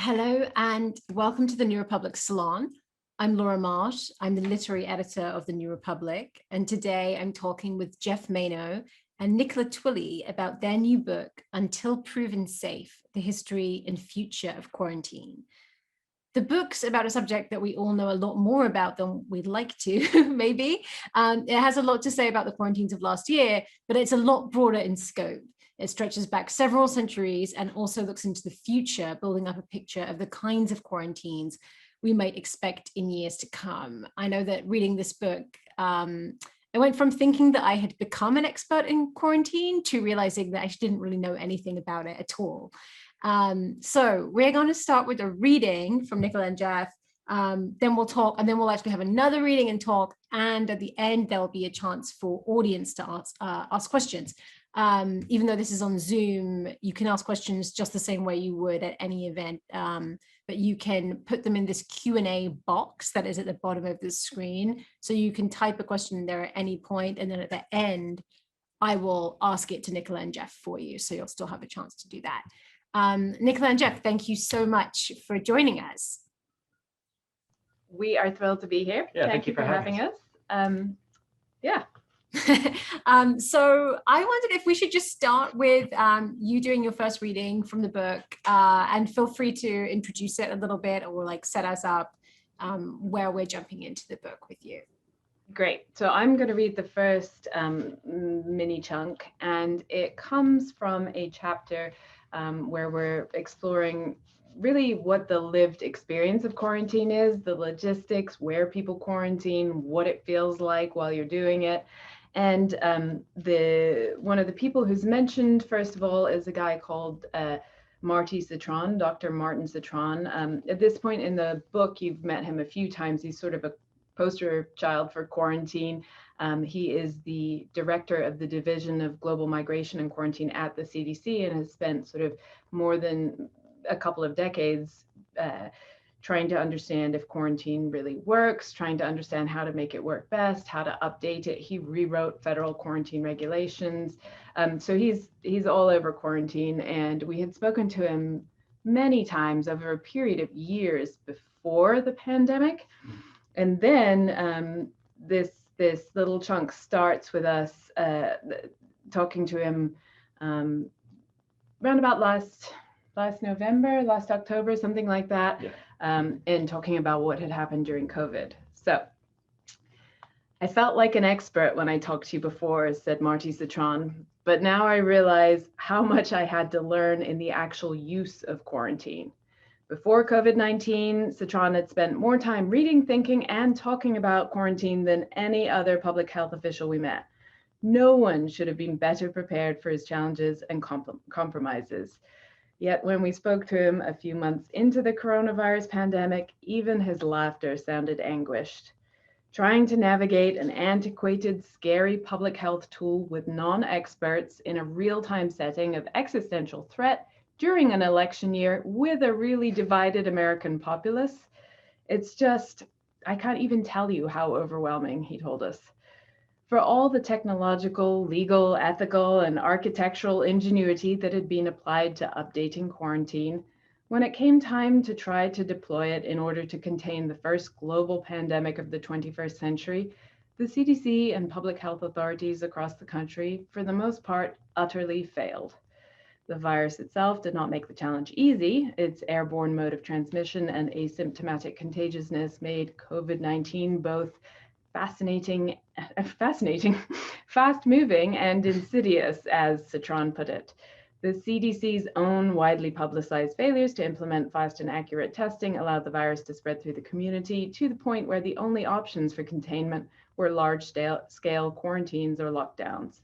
Hello and welcome to the New Republic Salon. I'm Laura Marsh. I'm the literary editor of the New Republic. And today I'm talking with Geoff Manaugh and Nicola Twilley about their new book, Untitled Proven Safe, The History and Future of Quarantine. The book's about a subject that we all know a lot more about than we'd like to, maybe. It has a lot to say about the quarantines of last year, but it's a lot broader in scope. It stretches back several centuries and also looks into the future, building up a picture of the kinds of quarantines we might expect in years to come. I know that reading this book, I went from thinking that I had become an expert in quarantine to realizing that I didn't really know anything about it at all. So we're going to start with a reading from Nicola and Geoff. Then we'll talk, and then we'll actually have another reading and talk. And at the end, there'll be a chance for audience to ask questions. Even though this is on Zoom, you can ask questions just the same way you would at any event, but you can put them in this Q&A box that is at the bottom of the screen. So you can type a question in there at any point, and then at the end, I will ask it to Nicola and Geoff for you. So you'll still have a chance to do that. Nicola and Geoff, thank you so much for joining us. We are thrilled to be here. Yeah, thank you for having us. Yeah. So I wondered if we should just start with you doing your first reading from the book, and feel free to introduce it a little bit or like set us up where we're jumping into the book with you. Great. So I'm going to read the first mini chunk, and it comes from a chapter where we're exploring really what the lived experience of quarantine is, the logistics, where people quarantine, what it feels like while you're doing it. And one of the people who's mentioned, first of all, is a guy called Marty Citron, Dr. Martin Citron. At this point in the book, you've met him a few times. He's sort of a poster child for quarantine. He is the director of the Division of Global Migration and Quarantine at the CDC and has spent sort of more than a couple of decades trying to understand if quarantine really works, trying to understand how to make it work best, how to update it. He rewrote federal quarantine regulations. So he's all over quarantine, and we had spoken to him many times over a period of years before the pandemic. And then this little chunk starts with us talking to him around about last November, last October, something like that, yeah. And talking about what had happened during COVID. So I felt like an expert when I talked to you before, said Marty Citron, but now I realize how much I had to learn in the actual use of quarantine. Before COVID-19, Citron had spent more time reading, thinking, and talking about quarantine than any other public health official we met. No one should have been better prepared for his challenges and compromises. Yet when we spoke to him a few months into the coronavirus pandemic, even his laughter sounded anguished. Trying to navigate an antiquated, scary public health tool with non-experts in a real-time setting of existential threat during an election year with a really divided American populace, it's just, I can't even tell you how overwhelming, he told us. For all the technological, legal, ethical, and architectural ingenuity that had been applied to updating quarantine, when it came time to try to deploy it in order to contain the first global pandemic of the 21st century, the CDC and public health authorities across the country, for the most part, utterly failed. The virus itself did not make the challenge easy. Its airborne mode of transmission and asymptomatic contagiousness made COVID-19 both fascinating, fast-moving, and insidious, as Citron put it. The CDC's own widely publicized failures to implement fast and accurate testing allowed the virus to spread through the community to the point where the only options for containment were large-scale quarantines or lockdowns.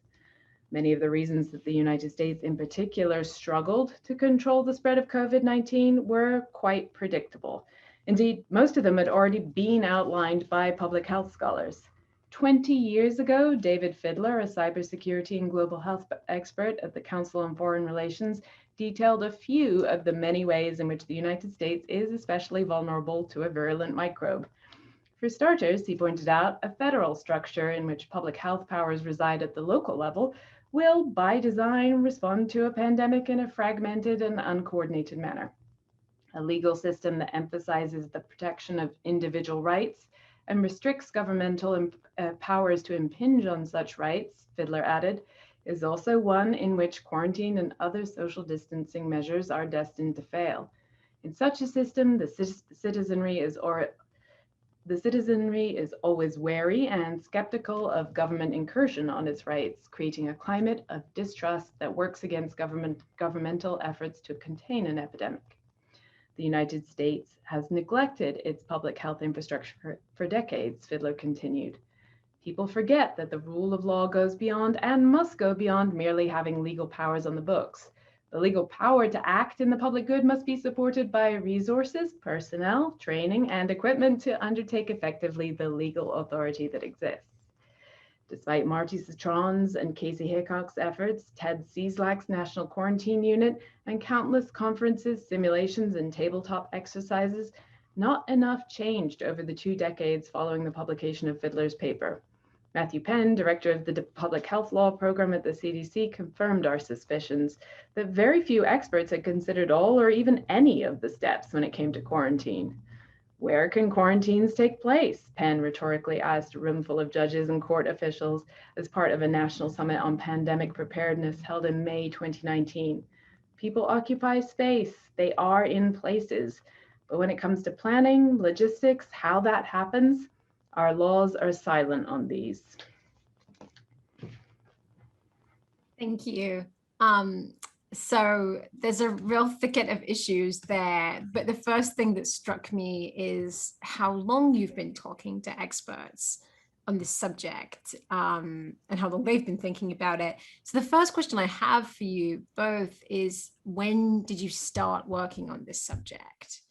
Many of the reasons that the United States in particular struggled to control the spread of COVID-19 were quite predictable. Indeed, most of them had already been outlined by public health scholars. 20 years ago, David Fidler, a cybersecurity and global health expert at the Council on Foreign Relations, detailed a few of the many ways in which the United States is especially vulnerable to a virulent microbe. For starters, he pointed out, a federal structure in which public health powers reside at the local level will, by design, respond to a pandemic in a fragmented and uncoordinated manner. a legal system that emphasizes the protection of individual rights and restricts governmental powers to impinge on such rights, Fidler added, is also one in which quarantine and other social distancing measures are destined to fail. In such a system, the citizenry is always wary and skeptical of government incursion on its rights, creating a climate of distrust that works against governmental efforts to contain an epidemic. The United States has neglected its public health infrastructure for decades, Fidler continued. People forget that the rule of law goes beyond and must go beyond merely having legal powers on the books. The legal power to act in the public good must be supported by resources, personnel, training, and equipment to undertake effectively the legal authority that exists. Despite Marty Citron's and Casey Hickok's efforts, Ted Cieslak's National Quarantine Unit, and countless conferences, simulations, and tabletop exercises, not enough changed over the 2 decades following the publication of Fidler's paper. Matthew Penn, director of the Public Health Law program at the CDC, confirmed our suspicions that very few experts had considered all or even any of the steps when it came to quarantine. Where can quarantines take place? Penn rhetorically asked a roomful of judges and court officials as part of a national summit on pandemic preparedness held in May 2019. People occupy space. They are in places. But when it comes to planning, logistics, how that happens, our laws are silent on these. Thank you. So there's a real thicket of issues there, but the first thing that struck me is how long you've been talking to experts on this subject, and how long they've been thinking about it. So the first question I have for you both is, when did you start working on this subject?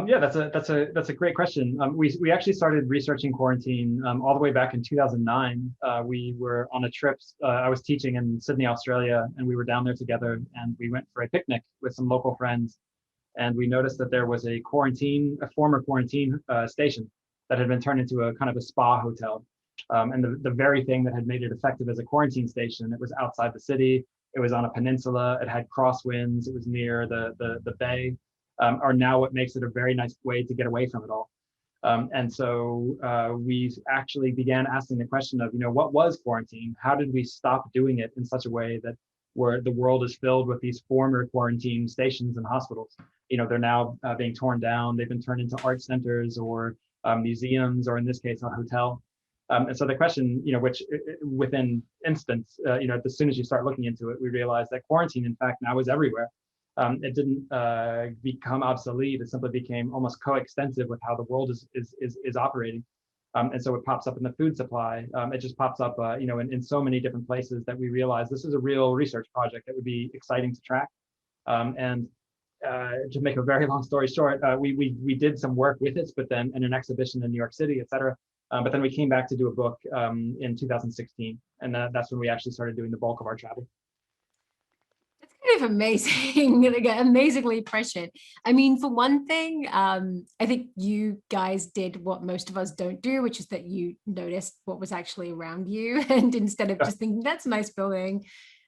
Yeah, that's a great question. We actually started researching quarantine all the way back in 2009. We were on a trip. I was teaching in Sydney, Australia, and we were down there together. And we went for a picnic with some local friends, and we noticed that there was a former quarantine station that had been turned into a kind of a spa hotel. And the very thing that had made it effective as a quarantine station, it was outside the city. It was on a peninsula. It had crosswinds. It was near the bay. Are now what makes it a very nice way to get away from it all. And so we actually began asking the question of, what was quarantine? How did we stop doing it in such a way that where the world is filled with these former quarantine stations and hospitals? They're now being torn down. They've been turned into art centers or museums, or in this case, a hotel. And so the question, which within instance, as soon as you start looking into it, we realize that quarantine, in fact, now is everywhere. It didn't become obsolete. It simply became almost coextensive with how the world is operating. And so it pops up in the food supply. It just pops up, in so many different places that we realize this is a real research project that would be exciting to track. And to make a very long story short, we did some work with it, but then in an exhibition in New York City, et cetera. But then we came back to do a book in 2016. And that's when we actually started doing the bulk of our travel. Kind of amazing, amazingly prescient. I mean, for one thing, I think you guys did what most of us don't do, which is that you noticed what was actually around you, and instead of just thinking that's a nice building,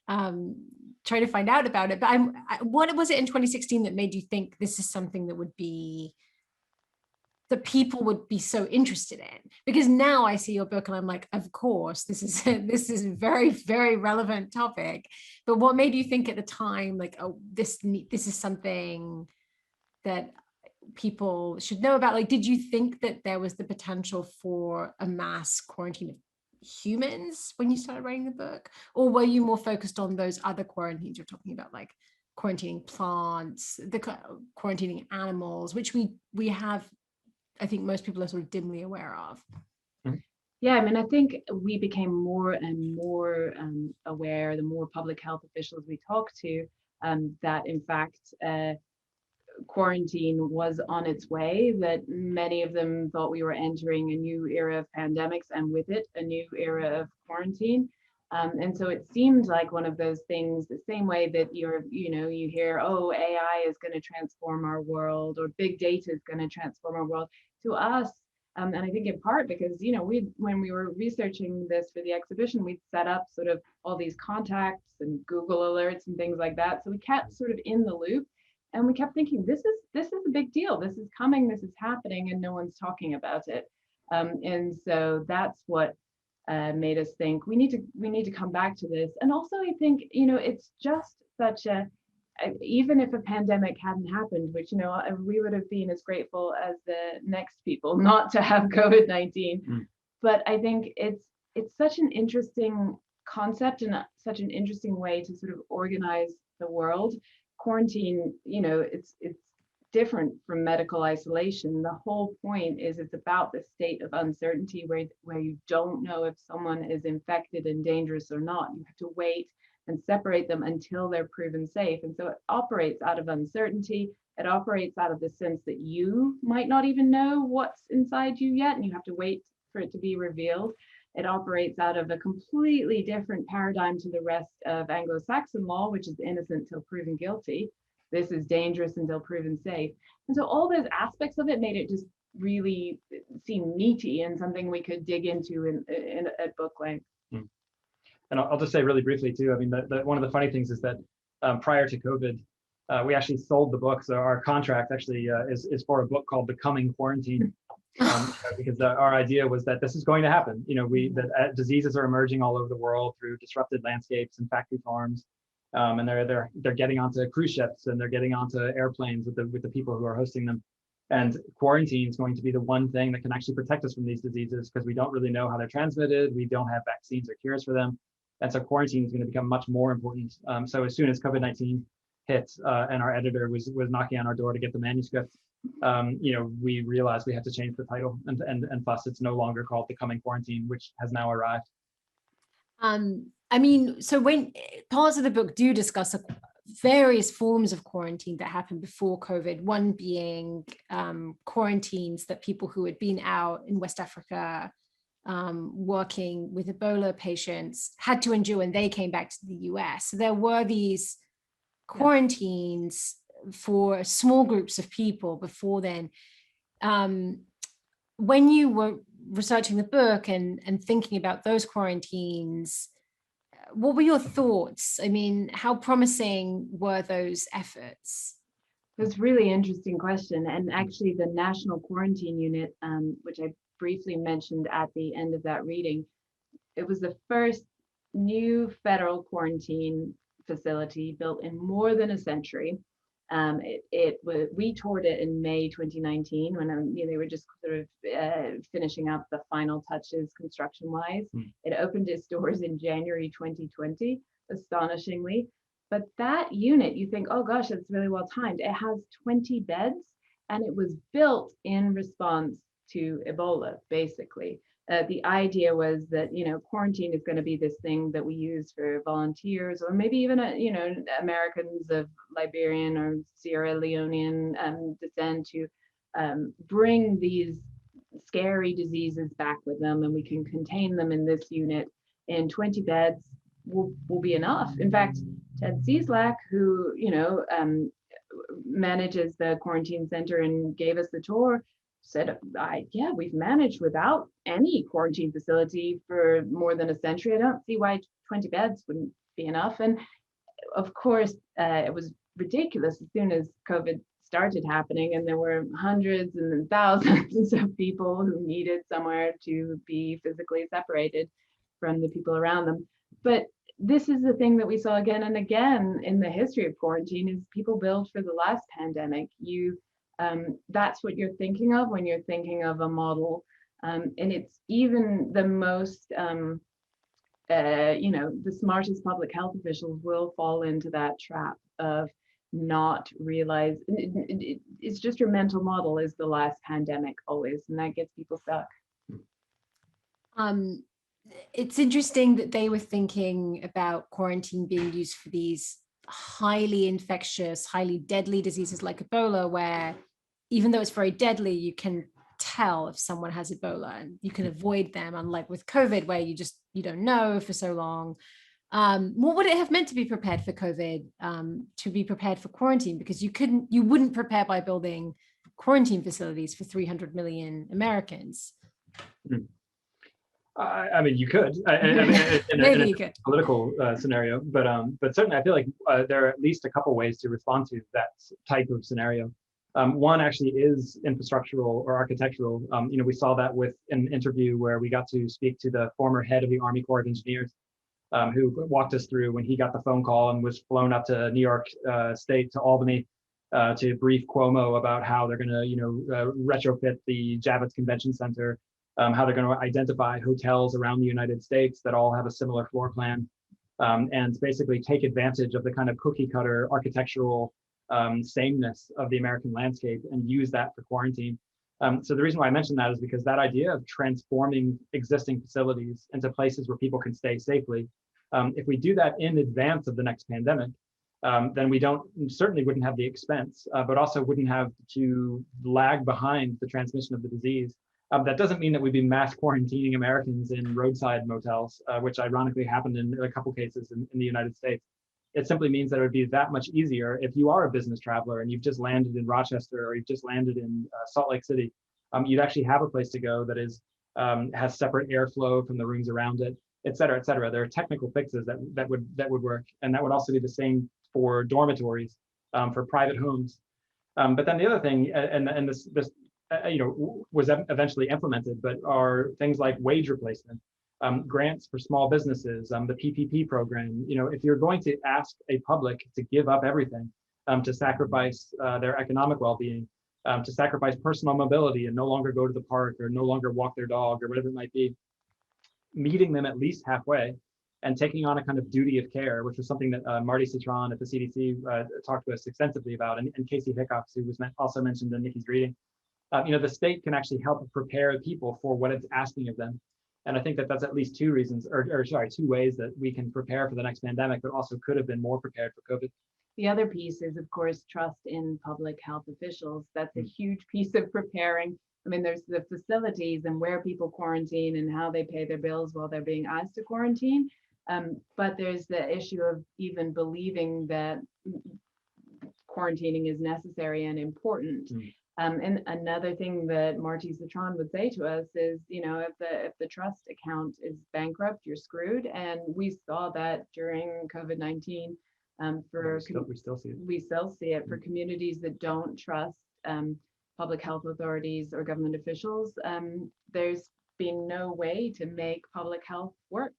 try to find out about it. But what was it in 2016 that made you think this is something that would be that people would be so interested in? Because now I see your book and I'm like, of course, this is a very, very relevant topic. But what made you think at the time, like, oh, this is something that people should know about? Like, did you think that there was the potential for a mass quarantine of humans when you started writing the book? Or were you more focused on those other quarantines you're talking about, like quarantining plants, the quarantining animals, which we have, I think most people are sort of dimly aware of? Yeah, I mean, I think we became more and more aware, the more public health officials we talked to, that in fact, quarantine was on its way, that many of them thought we were entering a new era of pandemics, and with it, a new era of quarantine. And so it seemed like one of those things, the same way that you hear, oh, AI is going to transform our world, or big data is going to transform our world. To us, and I think in part because, when we were researching this for the exhibition, we'd set up sort of all these contacts and Google alerts and things like that. So we kept sort of in the loop. And we kept thinking, this is a big deal. This is coming, this is happening, and no one's talking about it. And so that's what made us think we need to come back to this. And also, I think, it's just such a, even if a pandemic hadn't happened, which, we would have been as grateful as the next people not to have COVID-19. But I think it's such an interesting concept and such an interesting way to sort of organize the world. Quarantine, it's different from medical isolation. The whole point is it's about the state of uncertainty where you don't know if someone is infected and dangerous or not. You have to wait and separate them until they're proven safe. And so it operates out of uncertainty. It operates out of the sense that you might not even know what's inside you yet, and you have to wait for it to be revealed. It operates out of a completely different paradigm to the rest of Anglo-Saxon law, which is innocent till proven guilty. This is dangerous until proven safe. And so all those aspects of it made it just really seem meaty and something we could dig into in at book length. And I'll just say really briefly too, I mean, one of the funny things is that prior to COVID, we actually sold the book. So our contract actually is for a book called The Coming Quarantine. Because our idea was that this is going to happen. That diseases are emerging all over the world through disrupted landscapes and factory farms, and they're getting onto cruise ships and they're getting onto airplanes with the people who are hosting them. And quarantine is going to be the one thing that can actually protect us from these diseases, because we don't really know how they're transmitted. We don't have vaccines or cures for them, and so quarantine is going to become much more important. So as soon as COVID-19 hit, and our editor was knocking on our door to get the manuscript, we realized we had to change the title, and thus it's no longer called The Coming Quarantine, which has now arrived. I mean, so when parts of the book do discuss various forms of quarantine that happened before COVID, one being quarantines that people who had been out in West Africa working with Ebola patients had to endure when they came back to the US. So there were these quarantines for small groups of people before then. When you were researching the book and thinking about those quarantines, what were your thoughts? I mean, how promising were those efforts? That's a really interesting question. And actually the National Quarantine Unit, which I briefly mentioned at the end of that reading, it was the first new federal quarantine facility built in more than a century. We toured it in May 2019 when they were just sort of finishing up the final touches construction-wise. It opened its doors in January 2020, astonishingly. But that unit, you think, oh gosh, that's really well timed. It has 20 beds, and it was built in response to Ebola, basically. The idea was that, quarantine is going to be this thing that we use for volunteers, or maybe even, Americans of Liberian or Sierra Leonean descent, to bring these scary diseases back with them, and we can contain them in this unit. And 20 beds will be enough. In fact, Ted Cieslak, who, manages the quarantine center and gave us the tour, said, we've managed without any quarantine facility for more than a century. I don't see why 20 beds wouldn't be enough. And of course, it was ridiculous as soon as COVID started happening, and there were hundreds and thousands of people who needed somewhere to be physically separated from the people around them. But this is the thing that we saw again and again in the history of quarantine, is people build for the last pandemic. That's what you're thinking of when you're thinking of a model. And it's even the most, the smartest public health officials will fall into that trap of not realize. It's just your mental model is the last pandemic always, and that gets people stuck. It's interesting that they were thinking about quarantine being used for these highly infectious, highly deadly diseases like Ebola, where even though it's very deadly, you can tell if someone has Ebola and you can avoid them, unlike with COVID, where you don't know for so long. What would it have meant to be prepared for COVID, to be prepared for quarantine? Because you wouldn't prepare by building quarantine facilities for 300 million Americans. I mean, you could, I mean, Maybe you could. Political scenario, but certainly I feel like there are at least a couple ways to respond to that type of scenario. One actually is infrastructural or architectural. We saw that with an interview where we got to speak to the former head of the Army Corps of Engineers, who walked us through when he got the phone call and was flown up to New York State, to Albany, to brief Cuomo about how they're going to, retrofit the Javits Convention Center, how they're going to identify hotels around the United States that all have a similar floor plan, and basically take advantage of the kind of cookie cutter architectural sameness of the American landscape and use that for quarantine. So the reason why I mentioned that is because that idea of transforming existing facilities into places where people can stay safely, if we do that in advance of the next pandemic, then we certainly wouldn't have the expense, but also wouldn't have to lag behind the transmission of the disease. That doesn't mean that we'd be mass quarantining Americans in roadside motels, which ironically happened in a couple cases in the United States. It simply means that it would be that much easier if you are a business traveler and you've just landed in Rochester or you've just landed in Salt Lake City. You'd actually have a place to go that has separate airflow from the rooms around it, et cetera, et cetera. There are technical fixes that would work, and that would also be the same for dormitories, for private homes. But then the other thing, and this was eventually implemented, but are things like wage replacement, grants for small businesses, the PPP program. If you're going to ask a public to give up everything, to sacrifice their economic well-being, to sacrifice personal mobility and no longer go to the park or no longer walk their dog or whatever it might be, meeting them at least halfway and taking on a kind of duty of care, which was something that Marty Citron at the CDC talked to us extensively about, and Casey Hickox, who was also mentioned in Nikki's reading. The state can actually help prepare people for what it's asking of them. And I think that that's at least two ways that we can prepare for the next pandemic, but also could have been more prepared for COVID. The other piece is, of course, trust in public health officials. That's a huge piece of preparing. I mean, there's the facilities and where people quarantine and how they pay their bills while they're being asked to quarantine. But there's the issue of even believing that quarantining is necessary and important. And another thing that Marty Citron would say to us is, if the trust account is bankrupt, you're screwed. And we saw that during COVID-19. We still see it for communities that don't trust public health authorities or government officials. There's been no way to make public health work.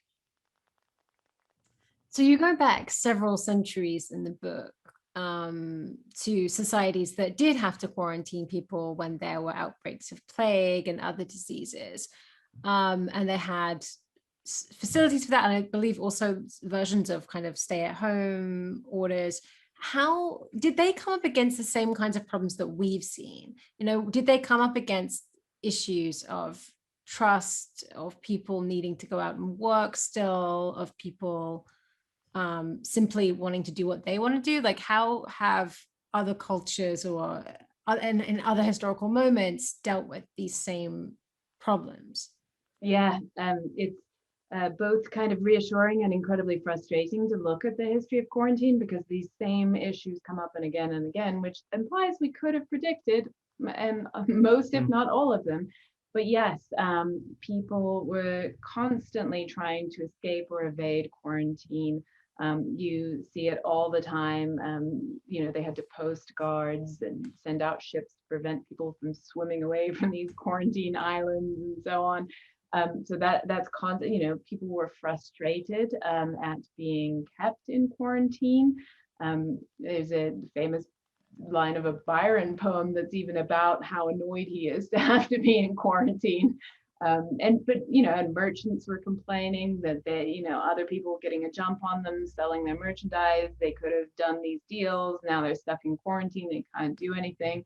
So you go back several centuries in the book to societies that did have to quarantine people when there were outbreaks of plague and other diseases. And they had facilities for that. And I believe also versions of kind of stay at home orders. How did they come up against the same kinds of problems that we've seen? Did they come up against issues of trust, of people needing to go out and work still, of people simply wanting to do what they want to do? Like, how have other cultures or in other historical moments dealt with these same problems? Yeah, it's both kind of reassuring and incredibly frustrating to look at the history of quarantine, because these same issues come up and again, which implies we could have predicted and most, if not all of them. But yes, people were constantly trying to escape or evade quarantine. You see it all the time. They had to post guards and send out ships to prevent people from swimming away from these quarantine islands and so on. So that's constant. People were frustrated at being kept in quarantine. There's a famous line of a Byron poem that's even about how annoyed he is to have to be in quarantine. And merchants were complaining that other people were getting a jump on them, selling their merchandise. They could have done these deals. Now they're stuck in quarantine. They can't do anything.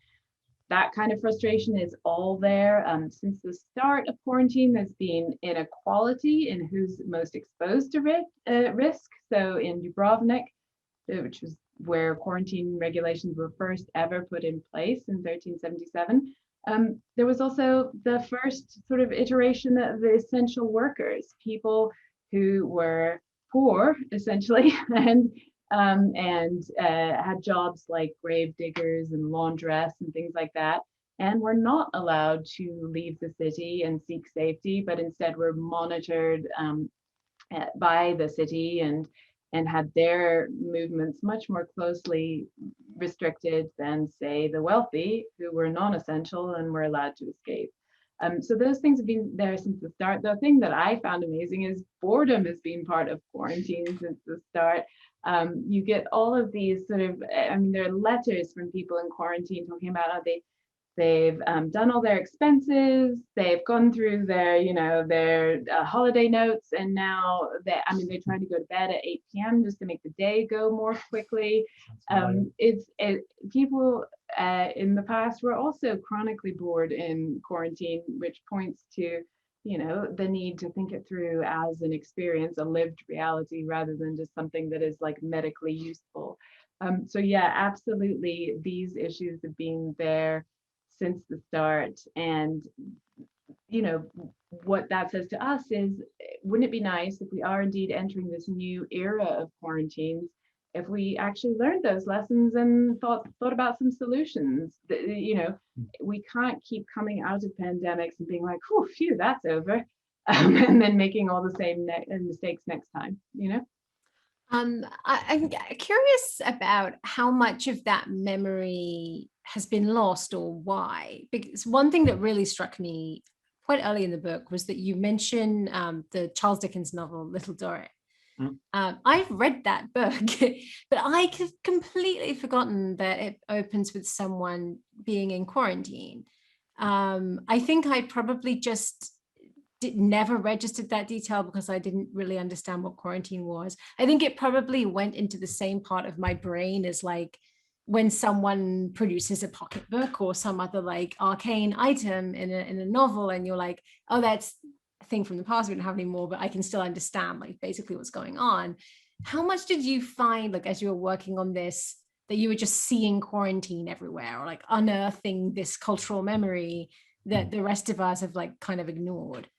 That kind of frustration is all there. Since the start of quarantine, there's been inequality in who's most exposed to risk. So in Dubrovnik, which was where quarantine regulations were first ever put in place in 1377, there was also the first sort of iteration of the essential workers, people who were poor, essentially, and had jobs like grave diggers and laundress and things like that. and we're not allowed to leave the city and seek safety, but instead we're monitored by the city and had their movements much more closely restricted than, say, the wealthy, who were non-essential and were allowed to escape. So those things have been there since the start. The thing that I found amazing is boredom has been part of quarantine since the start. You get all of these sort of, I mean, there are letters from people in quarantine talking about how they've done all their expenses, they've gone through their, their holiday notes, and now they're trying to go to bed at 8 p.m. just to make the day go more quickly. People in the past were also chronically bored in quarantine, which points to, the need to think it through as an experience, a lived reality, rather than just something that is like medically useful. So yeah, absolutely, these issues have been there since the start. And what that says to us is, wouldn't it be nice if we are indeed entering this new era of quarantines, if we actually learned those lessons and thought about some solutions? We can't keep coming out of pandemics and being like, oh, phew, that's over, and then making all the same mistakes next time. I'm curious about how much of that memory has been lost, or why. Because one thing that really struck me quite early in the book was that you mentioned the Charles Dickens novel Little Dorrit. I've read that book, but I have completely forgotten that it opens with someone being in quarantine. I think I probably just never registered that detail because I didn't really understand what quarantine was. I think it probably went into the same part of my brain as like when someone produces a pocketbook or some other like arcane item in a novel, and you're like, oh, that's a thing from the past, we don't have anymore, but I can still understand like basically what's going on. How much did you find, like, as you were working on this, that you were just seeing quarantine everywhere, or like unearthing this cultural memory that the rest of us have like kind of ignored?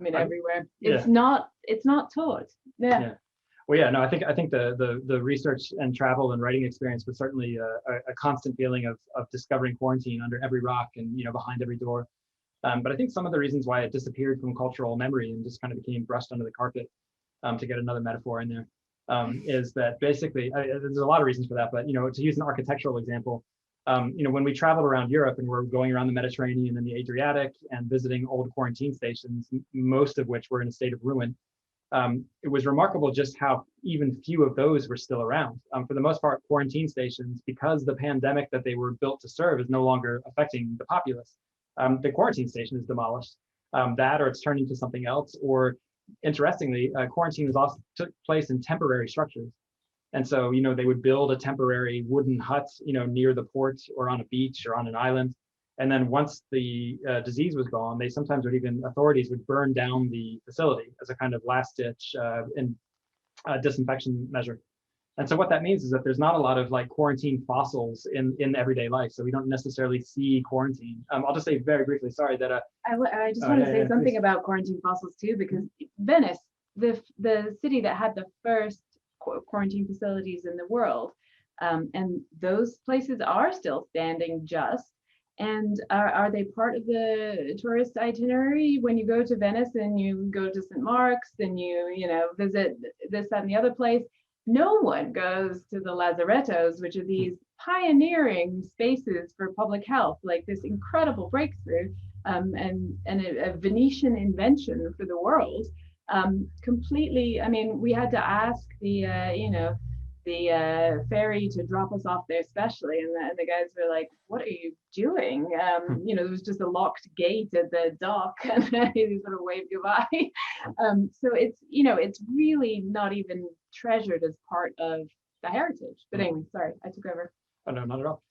Everywhere. It's not taught. Yeah. Well, yeah, no, I think the research and travel and writing experience was certainly a constant feeling of discovering quarantine under every rock and behind every door. But I think some of the reasons why it disappeared from cultural memory and just kind of became brushed under the carpet, to get another metaphor in there, is that basically there's a lot of reasons for that. But to use an architectural example, when we traveled around Europe and we're going around the Mediterranean and the Adriatic and visiting old quarantine stations, most of which were in a state of ruin, it was remarkable just how even few of those were still around. For the most part, quarantine stations, because the pandemic that they were built to serve is no longer affecting the populace, the quarantine station is demolished. That, or it's turned into something else, or interestingly, quarantine also took place in temporary structures. And so, they would build a temporary wooden hut, near the port or on a beach or on an island. And then once the disease was gone, authorities would burn down the facility as a kind of last ditch disinfection measure. And so what that means is that there's not a lot of like quarantine fossils in everyday life. So we don't necessarily see quarantine. I'll just say very briefly, sorry, that I just want to say something about quarantine fossils too, because Venice, the city that had the first quarantine facilities in the world, and those places are still standing just. And are they part of the tourist itinerary? When you go to Venice and you go to St. Mark's and you visit this, that, and the other place, no one goes to the lazarettos, which are these pioneering spaces for public health, like this incredible breakthrough, and a Venetian invention for the world. Completely, we had to ask the ferry to drop us off there specially, and the guys were like, what are you doing? There was just a locked gate at the dock, and they sort of waved goodbye. So it's really not even treasured as part of the heritage. But anyway, sorry, I took over. Oh, no, not at all.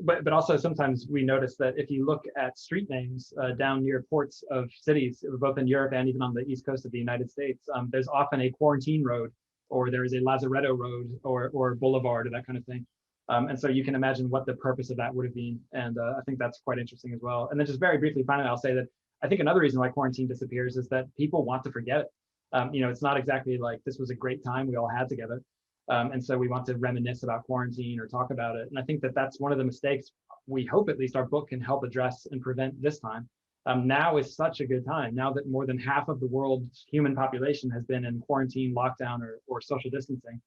But also sometimes we notice that if you look at street names down near ports of cities, both in Europe and even on the east coast of the United States, there's often a quarantine road, or there is a Lazaretto road, or boulevard, or that kind of thing. And so you can imagine what the purpose of that would have been. And I think that's quite interesting as well. And then just very briefly, finally, I'll say that I think another reason why quarantine disappears is that people want to forget it. It's not exactly like this was a great time we all had together. And so we want to reminisce about quarantine or talk about it. And I think that that's one of the mistakes we hope at least our book can help address and prevent this time. Now is such a good time, now that more than half of the world's human population has been in quarantine, lockdown, or social distancing.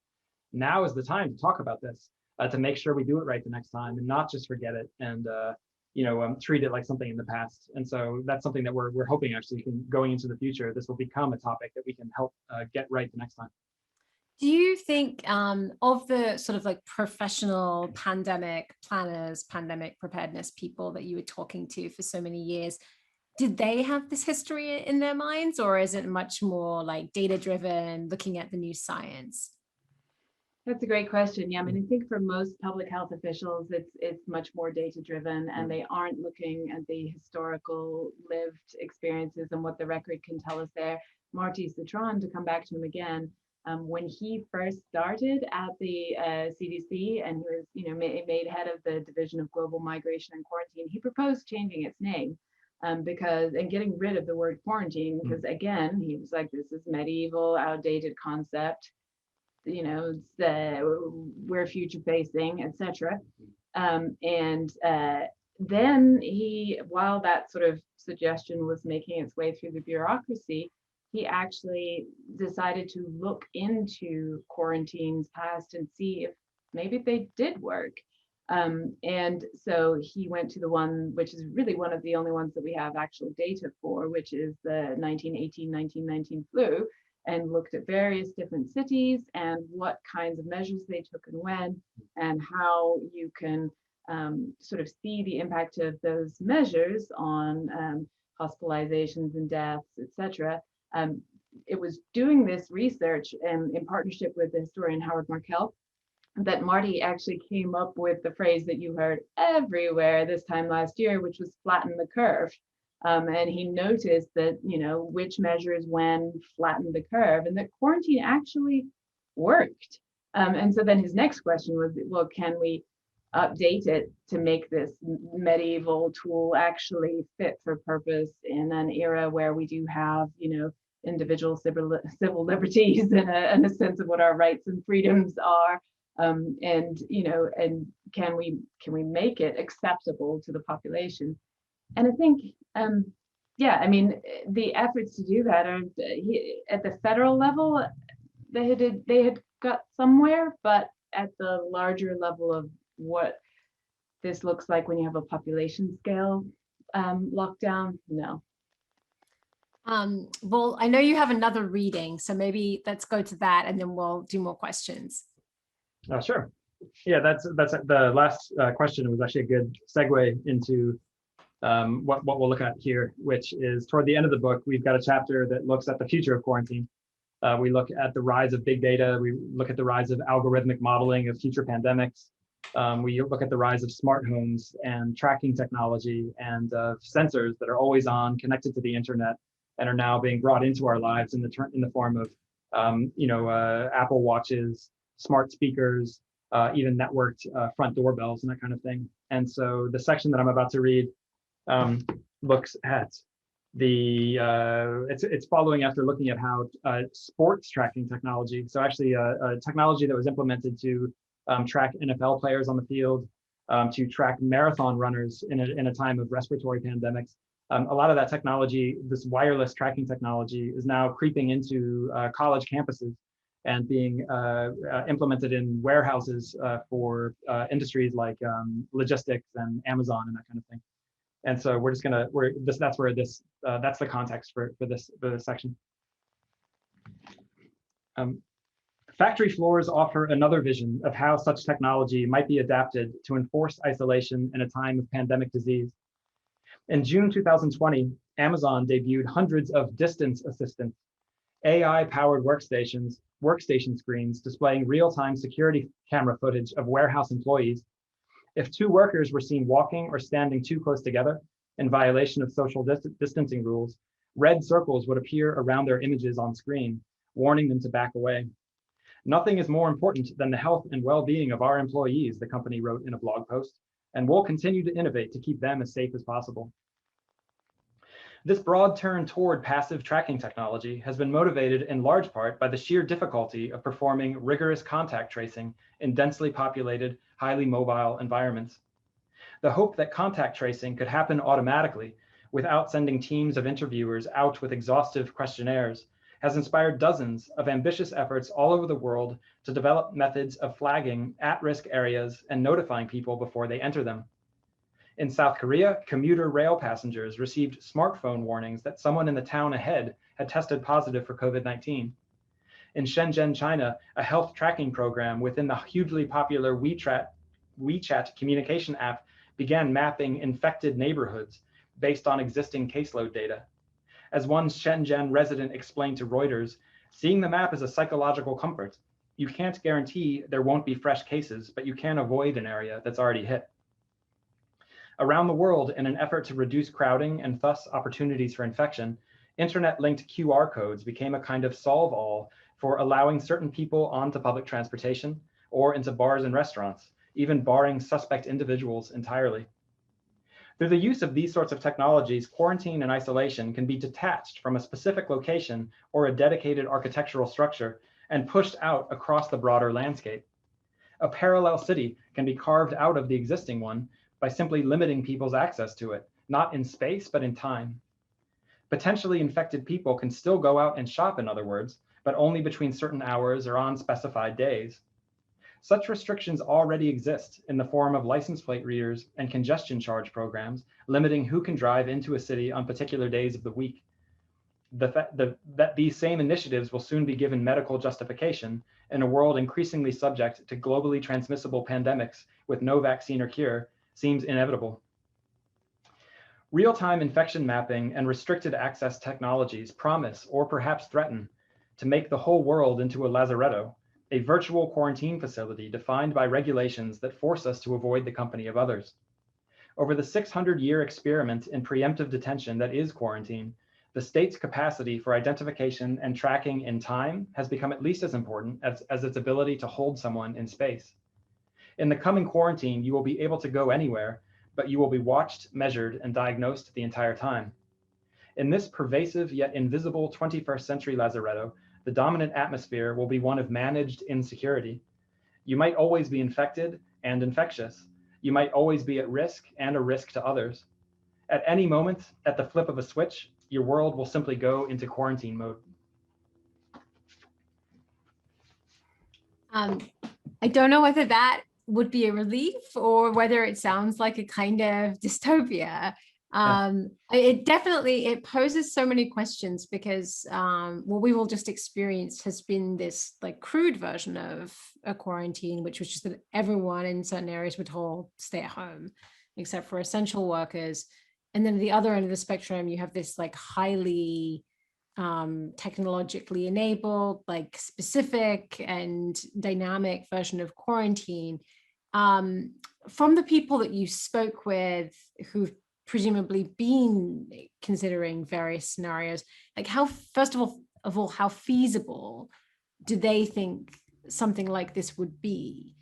Now is the time to talk about this, to make sure we do it right the next time and not just forget it and treat it like something in the past. And so that's something that we're hoping actually going into the future, this will become a topic that we can help get right the next time. Do you think of the sort of like professional pandemic planners, pandemic preparedness people that you were talking to for so many years, did they have this history in their minds, or is it much more like data driven, looking at the new science? That's a great question. Yeah, I mean, I think for most public health officials, it's much more data driven, and they aren't looking at the historical lived experiences and what the record can tell us there. Marty Citron, to come back to him again, when he first started at the CDC and he was, made head of the Division of Global Migration and Quarantine, he proposed changing its name and getting rid of the word quarantine, because again, he was like, this is medieval, outdated concept. We're future facing, etc. Then while that sort of suggestion was making its way through the bureaucracy, he actually decided to look into quarantines past and see if maybe they did work. And so he went to the one, which is really one of the only ones that we have actual data for, which is the 1918-1919 flu, and looked at various different cities and what kinds of measures they took and when, and how you can sort of see the impact of those measures on hospitalizations and deaths, etc. It was doing this research in partnership with the historian Howard Markel that Marty actually came up with the phrase that you heard everywhere this time last year, which was flatten the curve. And he noticed that, which measures when flattened the curve, and that quarantine actually worked. And so then his next question was, well, can we update it to make this medieval tool actually fit for purpose in an era where we do have, individual civil liberties and a sense of what our rights and freedoms are. And can we make it acceptable to the population? And I think, the efforts to do that are at the federal level, they had got somewhere, but at the larger level of what this looks like when you have a population scale lockdown, no. Well, I know you have another reading, so maybe let's go to that and then we'll do more questions. Sure. Yeah, that's the last question was actually a good segue into what we'll look at here, which is toward the end of the book. We've got a chapter that looks at the future of quarantine. We look at the rise of big data. We look at the rise of algorithmic modeling of future pandemics. We look at the rise of smart homes and tracking technology and sensors that are always on, connected to the internet, and are now being brought into our lives in the form of Apple Watches, smart speakers, even networked front doorbells and that kind of thing. And so the section that I'm about to read looks at it's following after looking at how sports tracking technology, so actually a technology that was implemented to track NFL players on the field, to track marathon runners in a time of respiratory pandemics. A lot of that technology, this wireless tracking technology, is now creeping into college campuses and being implemented in warehouses for industries like logistics and Amazon and that kind of thing. And so we're just gonna that's the context for this section. Factory floors offer another vision of how such technology might be adapted to enforce isolation in a time of pandemic disease. In June 2020, Amazon debuted hundreds of distance assistants, AI-powered workstation screens displaying real-time security camera footage of warehouse employees. If two workers were seen walking or standing too close together in violation of social distancing rules, red circles would appear around their images on screen, warning them to back away. Nothing is more important than the health and well-being of our employees, the company wrote in a blog post, and we'll continue to innovate to keep them as safe as possible. This broad turn toward passive tracking technology has been motivated in large part by the sheer difficulty of performing rigorous contact tracing in densely populated, highly mobile environments. the hope that contact tracing could happen automatically without sending teams of interviewers out with exhaustive questionnaires has inspired dozens of ambitious efforts all over the world to develop methods of flagging at-risk areas and notifying people before they enter them. In South Korea, commuter rail passengers received smartphone warnings that someone in the town ahead had tested positive for COVID-19. In Shenzhen, China, a health tracking program within the hugely popular WeChat communication app began mapping infected neighborhoods based on existing caseload data. As one Shenzhen resident explained to Reuters, seeing the map is a psychological comfort. You can't guarantee there won't be fresh cases, but you can avoid an area that's already hit. Around the world, in an effort to reduce crowding and thus opportunities for infection, internet-linked QR codes became a kind of solve-all for allowing certain people onto public transportation or into bars and restaurants, even barring suspect individuals entirely. Through the use of these sorts of technologies, quarantine and isolation can be detached from a specific location or a dedicated architectural structure and pushed out across the broader landscape. A parallel city can be carved out of the existing one by simply limiting people's access to it, not in space, but in time. Potentially infected people can still go out and shop, in other words, but only between certain hours or on specified days. Such restrictions already exist in the form of license plate readers and congestion charge programs, limiting who can drive into a city on particular days of the week. That these same initiatives will soon be given medical justification in a world increasingly subject to globally transmissible pandemics with no vaccine or cure seems inevitable. Real-time infection mapping and restricted access technologies promise, or perhaps threaten, to make the whole world into a lazaretto, a virtual quarantine facility defined by regulations that force us to avoid the company of others. Over the 600-year experiment in preemptive detention that is quarantine, the state's capacity for identification and tracking in time has become at least as important as its ability to hold someone in space. In the coming quarantine, you will be able to go anywhere, but you will be watched, measured, and diagnosed the entire time. In this pervasive yet invisible 21st century lazaretto, the dominant atmosphere will be one of managed insecurity. You might always be infected and infectious. You might always be at risk and a risk to others. At any moment, at the flip of a switch, your world will simply go into quarantine mode. I don't know whether that would be a relief or whether it sounds like a kind of dystopia. It poses so many questions because what we've all just experienced has been this like crude version of a quarantine, which was just that everyone in certain areas were told stay at home, except for essential workers. And then at the other end of the spectrum, you have this like highly technologically enabled, like specific and dynamic version of quarantine. From the people that you spoke with who've presumably been considering various scenarios, like how, first of all, how feasible do they think something like this would be?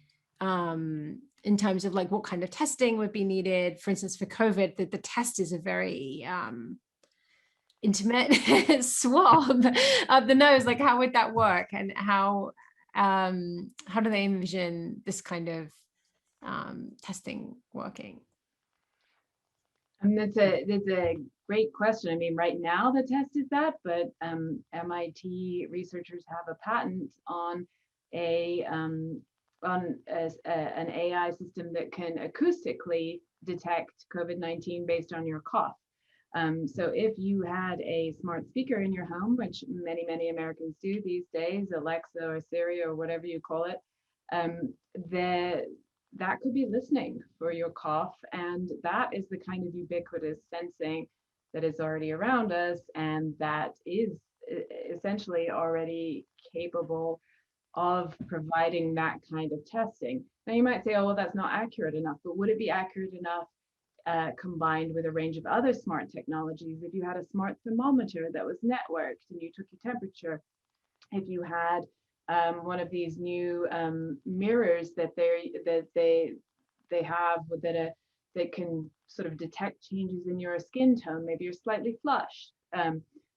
In terms of like what kind of testing would be needed? For instance, for COVID, the test is a very intimate swab of the nose. Like how would that work, and how do they envision this kind of testing working? That's a great question. I mean, right now the test is that, but MIT researchers have a patent on an AI system that can acoustically detect COVID-19 based on your cough. So if you had a smart speaker in your home, which many Americans do these days, Alexa or Siri or whatever you call it, that could be listening for your cough, and that is the kind of ubiquitous sensing that is already around us, and that is essentially already capable of providing that kind of testing. Now you might say, oh, well, that's not accurate enough, but would it be accurate enough combined with a range of other smart technologies? If you had a smart thermometer that was networked and you took your temperature, if you had one of these new mirrors that they have that can sort of detect changes in your skin tone. Maybe you're slightly flushed,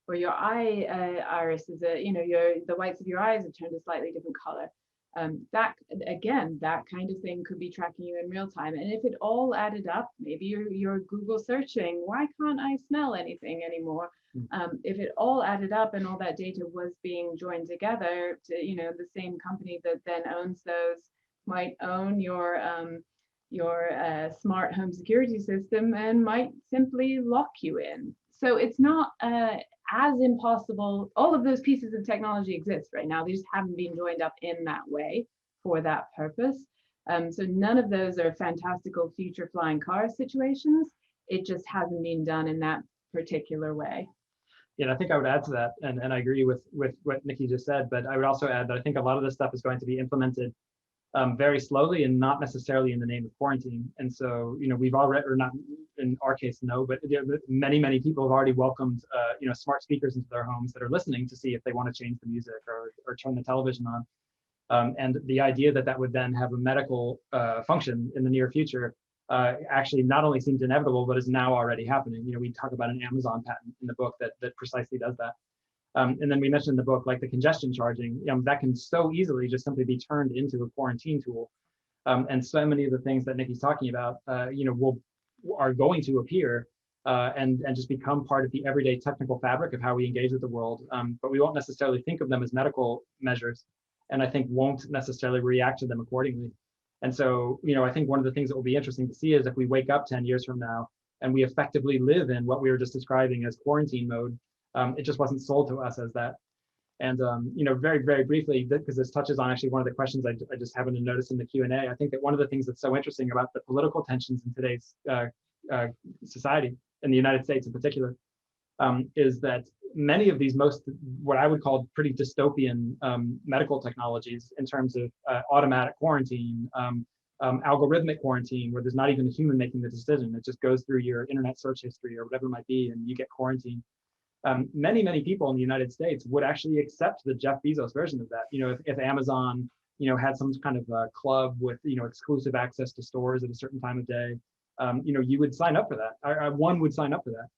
or your iris is the whites of your eyes have turned a slightly different color. That again, that kind of thing could be tracking you in real time. And if it all added up, maybe you're Google searching, why can't I smell anything anymore? If it all added up and all that data was being joined together to, the same company that then owns those might own your smart home security system and might simply lock you in. So it's not as impossible. All of those pieces of technology exist right now. They just haven't been joined up in that way for that purpose. So none of those are fantastical future flying car situations. It just hasn't been done in that particular way. Yeah, I think I would add to that, and I agree with what Nikki just said, but I would also add that I think a lot of this stuff is going to be implemented very slowly and not necessarily in the name of quarantine. And so, we've already, or not in our case, no, but many people have already welcomed, smart speakers into their homes that are listening to see if they want to change the music or turn the television on. And the idea that would then have a medical function in the near future actually not only seems inevitable, but is now already happening. We talk about an Amazon patent in the book that precisely does that. And then we mentioned in the book, like the congestion charging, that can so easily just simply be turned into a quarantine tool. And so many of the things that Nikki's talking about, are going to appear and just become part of the everyday technical fabric of how we engage with the world. But we won't necessarily think of them as medical measures, and I think won't necessarily react to them accordingly. And so, I think one of the things that will be interesting to see is if we wake up 10 years from now and we effectively live in what we were just describing as quarantine mode. It just wasn't sold to us as that. And, very, very briefly, because this touches on actually one of the questions I just happened to notice in the Q&A, I think that one of the things that's so interesting about the political tensions in today's society, in the United States in particular, is that many of these what I would call pretty dystopian medical technologies in terms of automatic quarantine, algorithmic quarantine, where there's not even a human making the decision. It just goes through your internet search history or whatever it might be, and you get quarantined. Many people in the United States would actually accept the Jeff Bezos version of that. If Amazon, had some kind of a club with, exclusive access to stores at a certain time of day, you would sign up for that. One would sign up for that.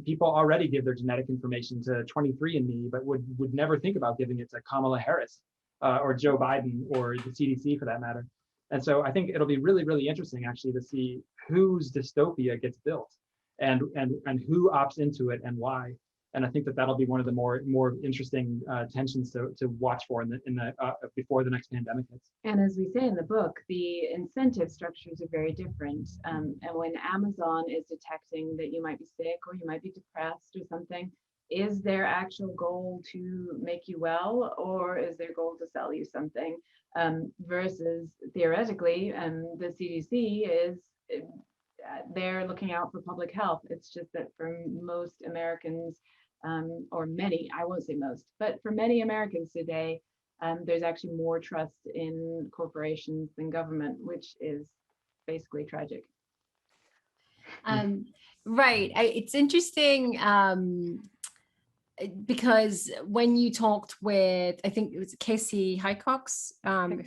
People already give their genetic information to 23andMe, but would never think about giving it to Kamala Harris or Joe Biden or the CDC for that matter. And so I think it'll be really, really interesting actually to see whose dystopia gets built and who opts into it and why. And I think that'll be one of the more interesting tensions to watch for in the before the next pandemic hits. And as we say in the book, the incentive structures are very different. And when Amazon is detecting that you might be sick or you might be depressed or something, is their actual goal to make you well, or is their goal to sell you something? Versus theoretically, the CDC is they're looking out for public health. It's just that for most Americans, or many, I won't say most, but for many Americans today, there's actually more trust in corporations than government, which is basically tragic. Right. It's interesting because when you talked with, I think it was Casey Hycox,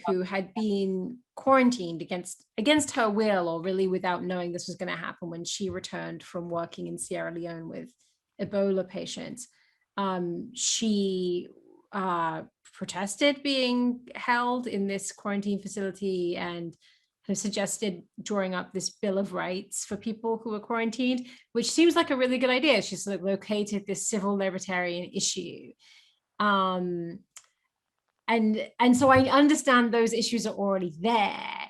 who had been quarantined against her will, or really without knowing this was going to happen, when she returned from working in Sierra Leone with Ebola patients. She protested being held in this quarantine facility and have suggested drawing up this Bill of Rights for people who are quarantined, which seems like a really good idea. She's sort of located this civil libertarian issue. And so I understand those issues are already there,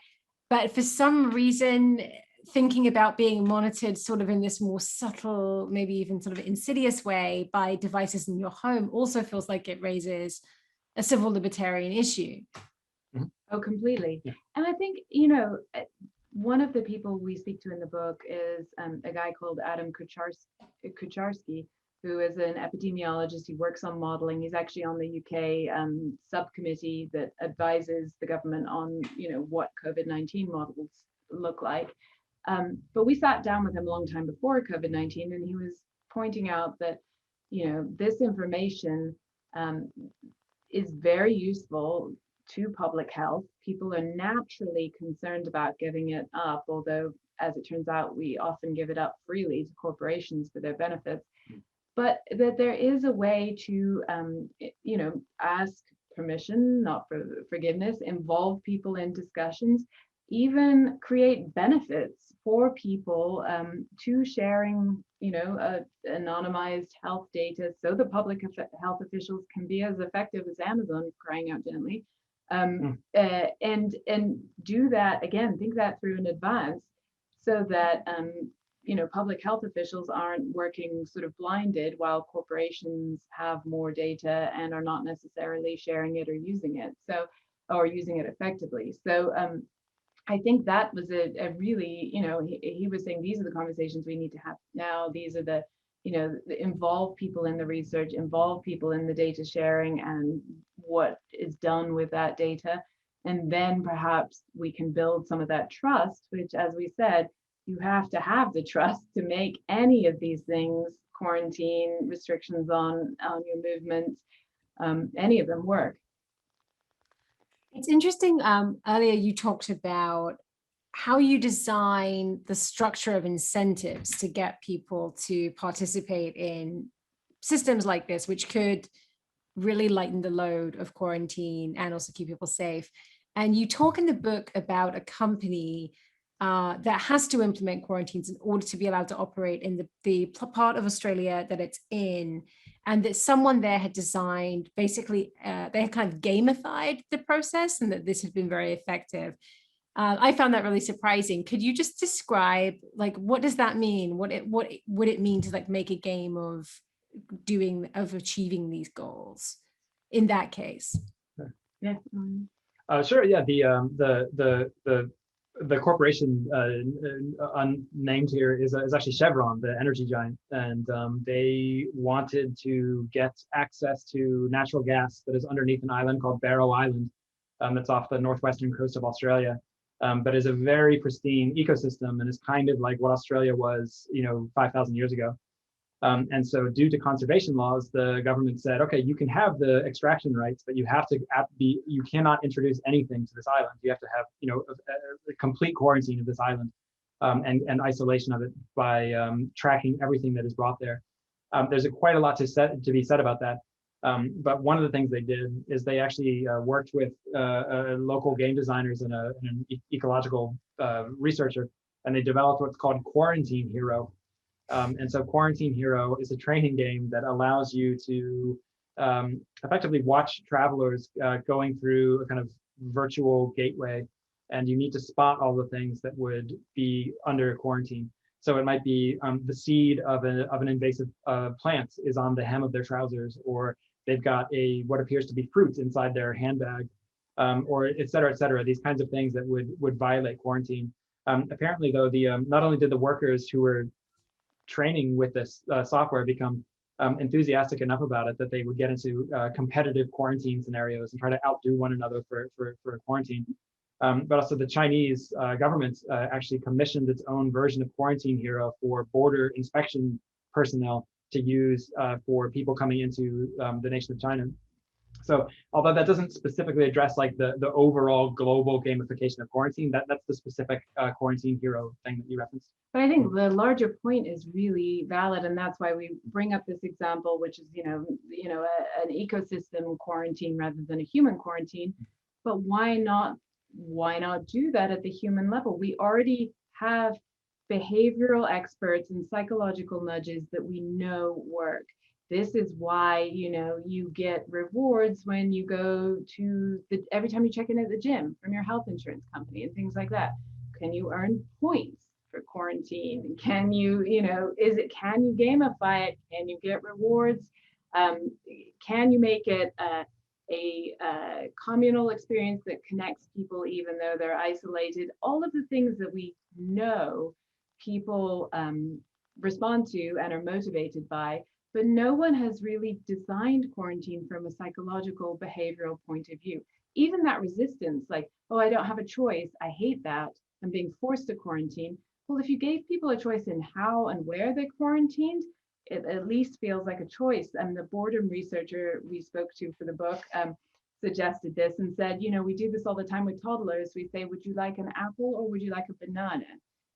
but for some reason, thinking about being monitored sort of in this more subtle, maybe even sort of insidious way by devices in your home also feels like it raises a civil libertarian issue. Oh, completely. Yeah. And I think, one of the people we speak to in the book is a guy called Adam Kucharski, who is an epidemiologist. He works on modeling. He's actually on the UK subcommittee that advises the government on, what COVID-19 models look like. But we sat down with him a long time before COVID-19, and he was pointing out that, this information is very useful to public health. People are naturally concerned about giving it up, although, as it turns out, we often give it up freely to corporations for their benefits. But that there is a way to, ask permission, not for forgiveness, involve people in discussions, even create benefits for people to sharing, anonymized health data, so the public health officials can be as effective as Amazon, crying out gently, and do that again. Think that through in advance, so that public health officials aren't working sort of blinded while corporations have more data and are not necessarily sharing it or using it effectively. So I think that was a really, he was saying these are the conversations we need to have now. These are the, involve people in the research, involve people in the data sharing and what is done with that data. And then perhaps we can build some of that trust, which, as we said, you have to have the trust to make any of these things, quarantine, restrictions on your movements, any of them work. It's interesting. Earlier you talked about how you design the structure of incentives to get people to participate in systems like this, which could really lighten the load of quarantine and also keep people safe. And you talk in the book about a company that has to implement quarantines in order to be allowed to operate in the part of Australia that it's in, and that someone there had designed, basically, they had kind of gamified the process, and that this had been very effective. I found that really surprising. Could you just describe, like, what does that mean? What would it mean to like make a game of achieving these goals in that case? Yeah. Sure. Yeah. The corporation unnamed here is actually Chevron, the energy giant, and they wanted to get access to natural gas that is underneath an island called Barrow Island, that's off the northwestern coast of Australia, but is a very pristine ecosystem and is kind of like what Australia was, 5,000 years ago. And so due to conservation laws, the government said, okay, you can have the extraction rights, but you have to you cannot introduce anything to this island. You have to have, a complete quarantine of this island, and isolation of it by tracking everything that is brought there. There's quite a lot to be said about that. But one of the things they did is they actually worked with local game designers and an ecological researcher, and they developed what's called Quarantine Hero. And so Quarantine Hero is a training game that allows you to effectively watch travelers going through a kind of virtual gateway, and you need to spot all the things that would be under quarantine. So it might be the seed of an invasive plant is on the hem of their trousers, or they've got what appears to be fruit inside their handbag, or et cetera, these kinds of things that would violate quarantine. Apparently, though, not only did the workers who were training with this software become enthusiastic enough about it that they would get into competitive quarantine scenarios and try to outdo one another for quarantine. But also the Chinese government actually commissioned its own version of Quarantine Hero for border inspection personnel to use for people coming into the nation of China. So although that doesn't specifically address like the overall global gamification of quarantine, that's the specific Quarantine Hero thing that you referenced. But I think the larger point is really valid, and that's why we bring up this example, which is an ecosystem quarantine rather than a human quarantine. But why not do that at the human level? We already have behavioral experts and psychological nudges that we know work. This is why, you get rewards when you go to every time you check in at the gym from your health insurance company and things like that. Can you earn points for quarantine? Can you, can you gamify it? Can you get rewards? Can you make it a communal experience that connects people even though they're isolated? All of the things that we know people respond to and are motivated by. But no one has really designed quarantine from a psychological behavioral point of view. Even that resistance, like, oh, I don't have a choice, I hate that, I'm being forced to quarantine. Well, if you gave people a choice in how and where they quarantined, it at least feels like a choice. And the boredom researcher we spoke to for the book suggested this and said, we do this all the time with toddlers. We say, would you like an apple or would you like a banana?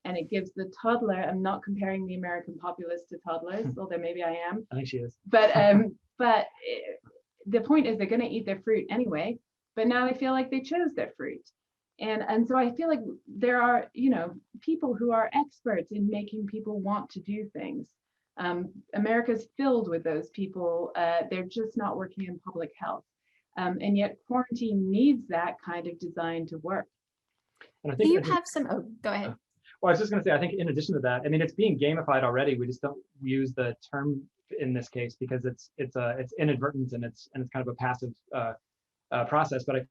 And it gives the toddler, I'm not comparing the American populace to toddlers, although maybe I am. I think she is. But the point is they're going to eat their fruit anyway, but now they feel like they chose their fruit. And so I feel like there are, people who are experts in making people want to do things. America's filled with those people. They're just not working in public health. And yet quarantine needs that kind of design to work. And I Do think, you have some, oh, go ahead. Well, I was just going to say, I think in addition to that, I mean, it's being gamified already. We just don't use the term in this case because it's inadvertent and it's kind of a passive process. But I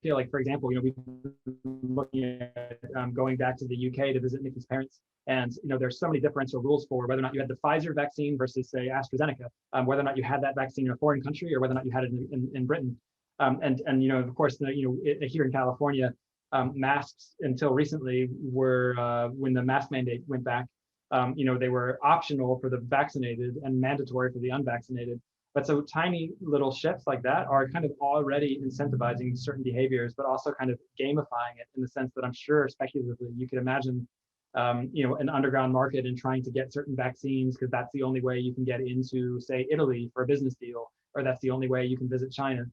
feel like, for example, we've been looking at going back to the UK to visit Nikki's parents, and there's so many differential rules for whether or not you had the Pfizer vaccine versus, say, AstraZeneca, whether or not you had that vaccine in a foreign country or whether or not you had it in Britain, and of course, here in California, masks until recently were when the mask mandate went back. They were optional for the vaccinated and mandatory for the unvaccinated. But so tiny little shifts like that are kind of already incentivizing certain behaviors, but also kind of gamifying it in the sense that I'm sure speculatively you could imagine, an underground market and trying to get certain vaccines because that's the only way you can get into, say, Italy for a business deal, or that's the only way you can visit China.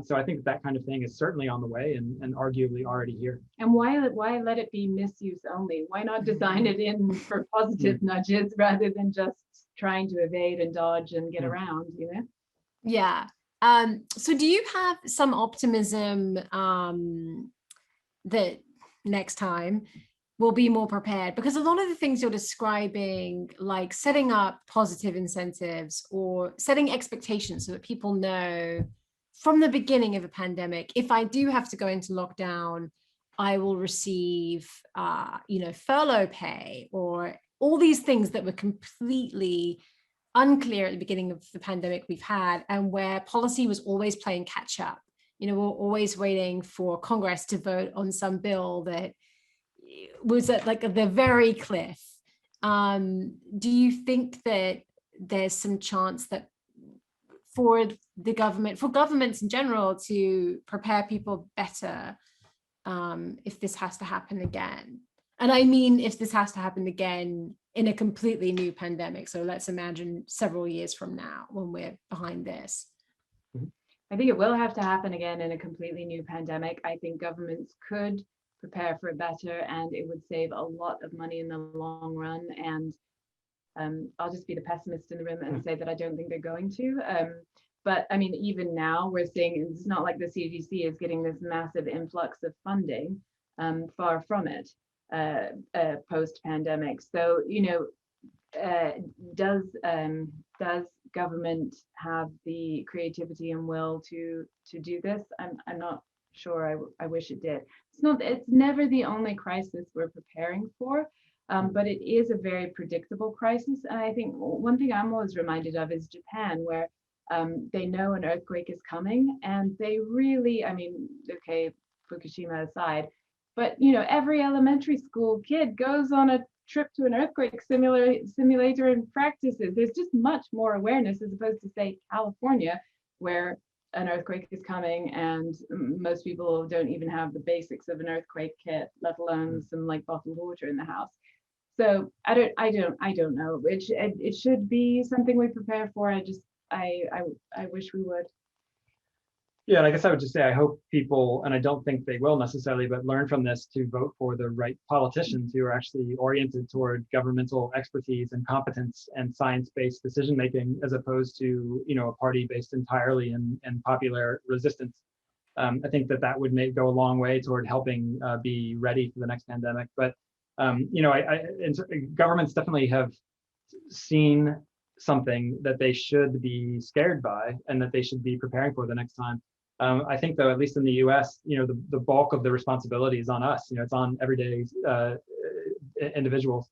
So I think that kind of thing is certainly on the way and arguably already here. And why let it be misuse only? Why not design it in for positive nudges rather than just trying to evade and dodge and get around, Yeah. So do you have some optimism that next time we'll be more prepared? Because a lot of the things you're describing, like setting up positive incentives or setting expectations so that people know from the beginning of a pandemic, if I do have to go into lockdown, I will receive, furlough pay, or all these things that were completely unclear at the beginning of the pandemic we've had, and where policy was always playing catch up. We're always waiting for Congress to vote on some bill that was at like the very cliff. Do you think that there's some chance that for governments in general to prepare people better if this has to happen again? And I mean, if this has to happen again in a completely new pandemic. So let's imagine several years from now when we're behind this. I think it will have to happen again in a completely new pandemic. I think governments could prepare for it better, and it would save a lot of money in the long run. And I'll just be the pessimist in the room and say that I don't think they're going to. But I mean, even now we're seeing it's not like the CDC is getting this massive influx of funding, far from it, post-pandemic. So, does government have the creativity and will to do this? I'm not sure. I wish it did. It's never the only crisis we're preparing for. But it is a very predictable crisis. And I think one thing I'm always reminded of is Japan, where they know an earthquake is coming, and they really, okay, Fukushima aside, but every elementary school kid goes on a trip to an earthquake simulator and practices. There's just much more awareness as opposed to, say, California, where an earthquake is coming and most people don't even have the basics of an earthquake kit, let alone some like bottled water in the house. So I don't know. It should be something we prepare for. I wish we would. Yeah, and I guess I would just say I hope people, and I don't think they will necessarily, but learn from this to vote for the right politicians who are actually oriented toward governmental expertise and competence and science-based decision making, as opposed to a party based entirely in popular resistance. I think that would go a long way toward helping be ready for the next pandemic. But governments definitely have seen something that they should be scared by and that they should be preparing for the next time. I think, though, at least in the U.S., the bulk of the responsibility is on us. It's on everyday individuals,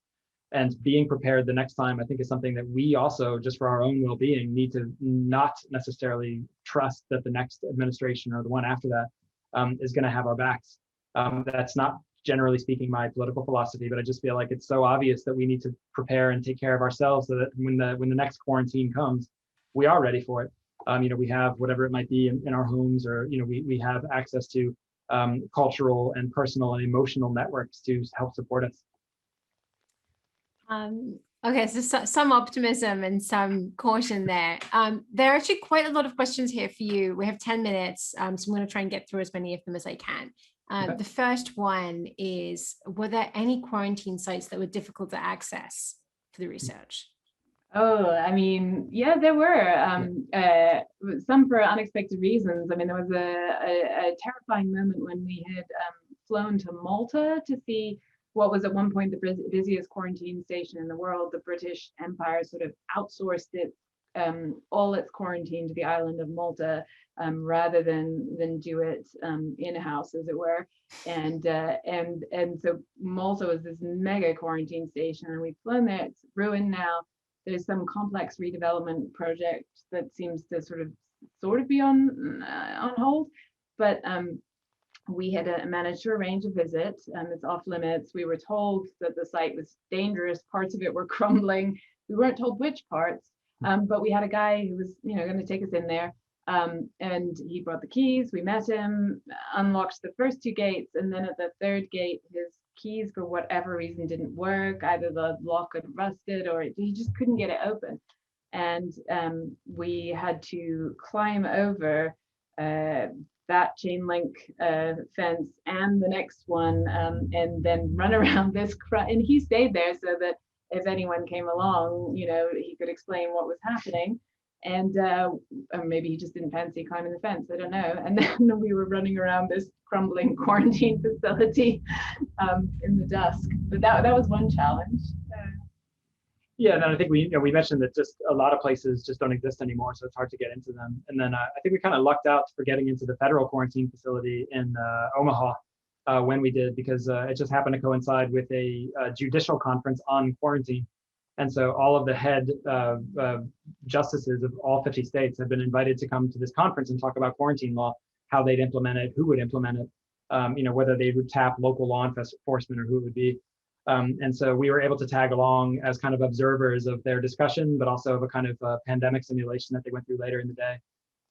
and being prepared the next time, I think, is something that we also, just for our own well-being, need to not necessarily trust that the next administration or the one after that is going to have our backs. That's not, generally speaking, my political philosophy, but I just feel like it's so obvious that we need to prepare and take care of ourselves so that when the next quarantine comes, we are ready for it. We have whatever it might be in our homes, or we have access to cultural and personal and emotional networks to help support us. Okay, so some optimism and some caution there. There are actually quite a lot of questions here for you. We have 10 minutes, so I'm going to try and get through as many of them as I can. Okay. The first one is, were there any quarantine sites that were difficult to access for the research? Oh, I mean, yeah, there were some for unexpected reasons. I mean, there was a terrifying moment when we had flown to Malta to see what was at one point the busiest quarantine station in the world. The British Empire sort of outsourced it, all its quarantine to the island of Malta, rather than do it in-house, as it were. And so Malta was this mega quarantine station, and we've flown there. It's ruined now. There's some complex redevelopment project that seems to sort of be on hold, but we had managed to arrange a visit. It's off limits. We were told that the site was dangerous. Parts of it were crumbling. We weren't told which parts, but we had a guy who was, going to take us in there. And he brought the keys. We met him, unlocked the first two gates, and then at the third gate, his keys, for whatever reason, didn't work. Either the lock had rusted, or he just couldn't get it open. And we had to climb over that chain link fence and the next one, and then run around this. And he stayed there so that if anyone came along, he could explain what was happening. And maybe he just didn't fancy climbing the fence, I don't know. And then we were running around this crumbling quarantine facility in the dusk. But that was one challenge. Yeah, and then I think we mentioned that just a lot of places just don't exist anymore, so it's hard to get into them. And then I think we kind of lucked out for getting into the federal quarantine facility in Omaha when we did, because it just happened to coincide with a judicial conference on quarantine. And so all of the head justices of all 50 states have been invited to come to this conference and talk about quarantine law, how they'd implement it, who would implement it, whether they would tap local law enforcement or who it would be. And so we were able to tag along as kind of observers of their discussion, but also of a kind of pandemic simulation that they went through later in the day.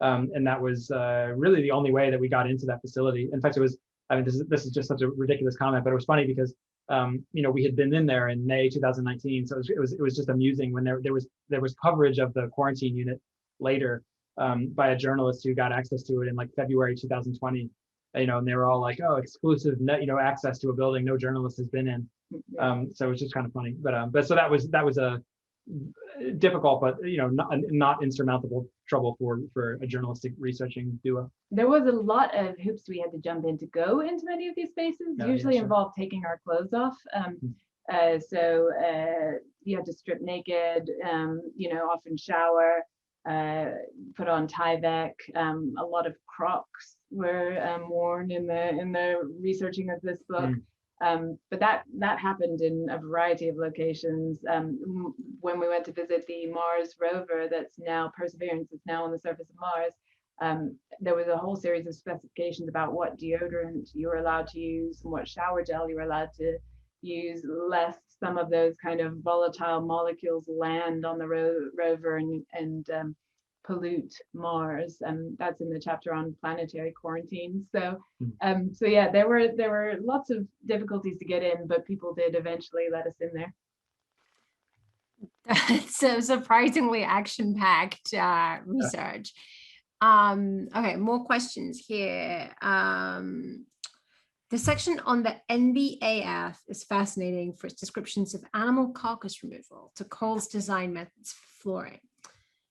And that was really the only way that we got into that facility. In fact, it was, this is just such a ridiculous comment, but it was funny because we had been in there in May 2019, so it was just amusing when there was coverage of the quarantine unit later by a journalist who got access to it in like February 2020, and they were all like, "Oh, exclusive access to a building no journalist has been in." So it was just kind of funny, but so that was a difficult, but not insurmountable trouble for a journalistic researching duo. There was a lot of hoops we had to jump in to go into many of these spaces. Usually involved taking our clothes off. So you had to strip naked, often shower, put on Tyvek. A lot of Crocs were worn in the researching of this book. But that happened in a variety of locations. When we went to visit the Mars rover, Perseverance is now on the surface of Mars, there was a whole series of specifications about what deodorant you were allowed to use and what shower gel you were allowed to use, lest some of those kind of volatile molecules land on the rover and pollute Mars, and that's in the chapter on planetary quarantine. So yeah, there were lots of difficulties to get in, but people did eventually let us in there. So surprisingly action-packed research. Okay, more questions here. The section on the NBAF is fascinating for its descriptions of animal carcass removal to Cole's design methods for flooring.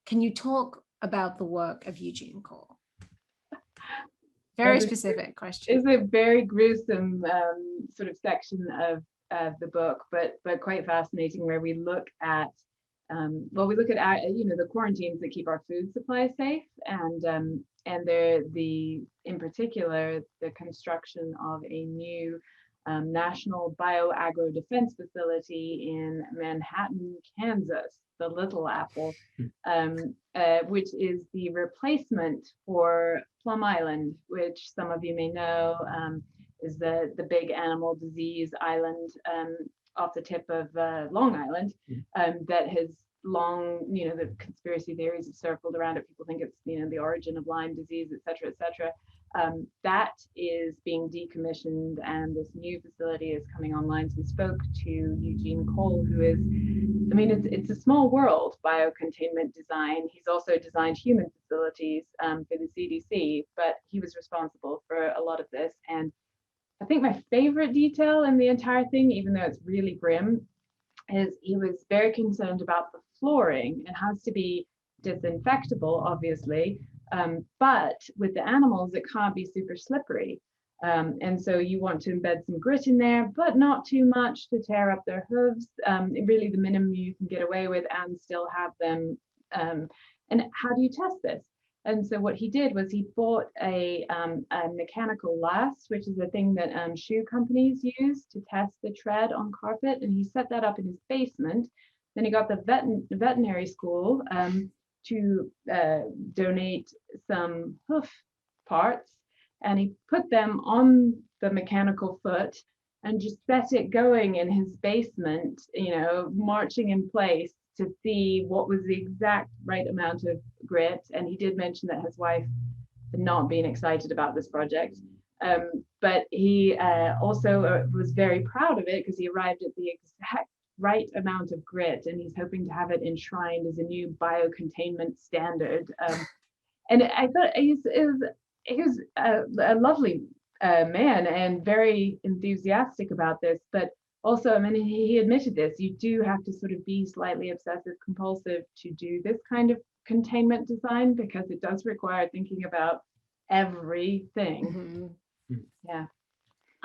Can you talk about the work of Eugene Cole? Very specific question. It's a very gruesome sort of section of the book, but quite fascinating, where we look at the quarantines that keep our food supply safe, and in particular the construction of a new National Bioagro Defense Facility in Manhattan, Kansas, the Little Apple, which is the replacement for Plum Island, which some of you may know is the big animal disease island off the tip of Long Island, that has long, the conspiracy theories have circled around it. People think it's, the origin of Lyme disease, et cetera, et cetera. That is being decommissioned, and this new facility is coming online. So we spoke to Eugene Cole, who is I mean, it's a small world, biocontainment design. He's also designed human facilities for the CDC, but he was responsible for a lot of this. And I think my favorite detail in the entire thing, even though it's really grim, is he was very concerned about the flooring. It has to be disinfectable, obviously, but with the animals, it can't be super slippery. And so you want to embed some grit in there, but not too much to tear up their hooves. Really the minimum you can get away with and still have them. And how do you test this? And so what he did was he bought a mechanical lath, which is a thing that shoe companies use to test the tread on carpet. And he set that up in his basement. Then he got the veterinary school to donate some hoof parts. And he put them on the mechanical foot and just set it going in his basement, you know, marching in place to see what was the exact right amount of grit. And he did mention that his wife had not been excited about this project. But he also was very proud of it because he arrived at the exact right amount of grit, and he's hoping to have it enshrined as a new biocontainment standard. And I thought he was a lovely man and very enthusiastic about this, but also, I mean, he admitted this, you do have to sort of be slightly obsessive compulsive to do this kind of containment design because it does require thinking about everything. Yeah.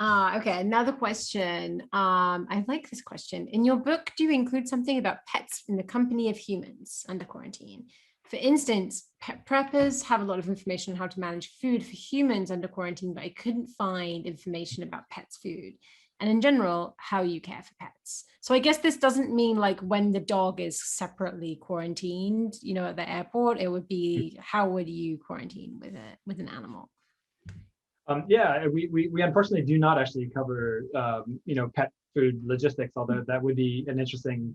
Okay, another question. I like this question. In your book, do you include something about pets in the company of humans under quarantine? For instance, pet preppers have a lot of information on how to manage food for humans under quarantine, but I couldn't find information about pets' food. And in general, how you care for pets. So I guess this doesn't mean like when the dog is separately quarantined, you know, at the airport, it would be, how would you quarantine with an animal? Yeah, we unfortunately do not actually cover, you know, pet food logistics, although that would be an interesting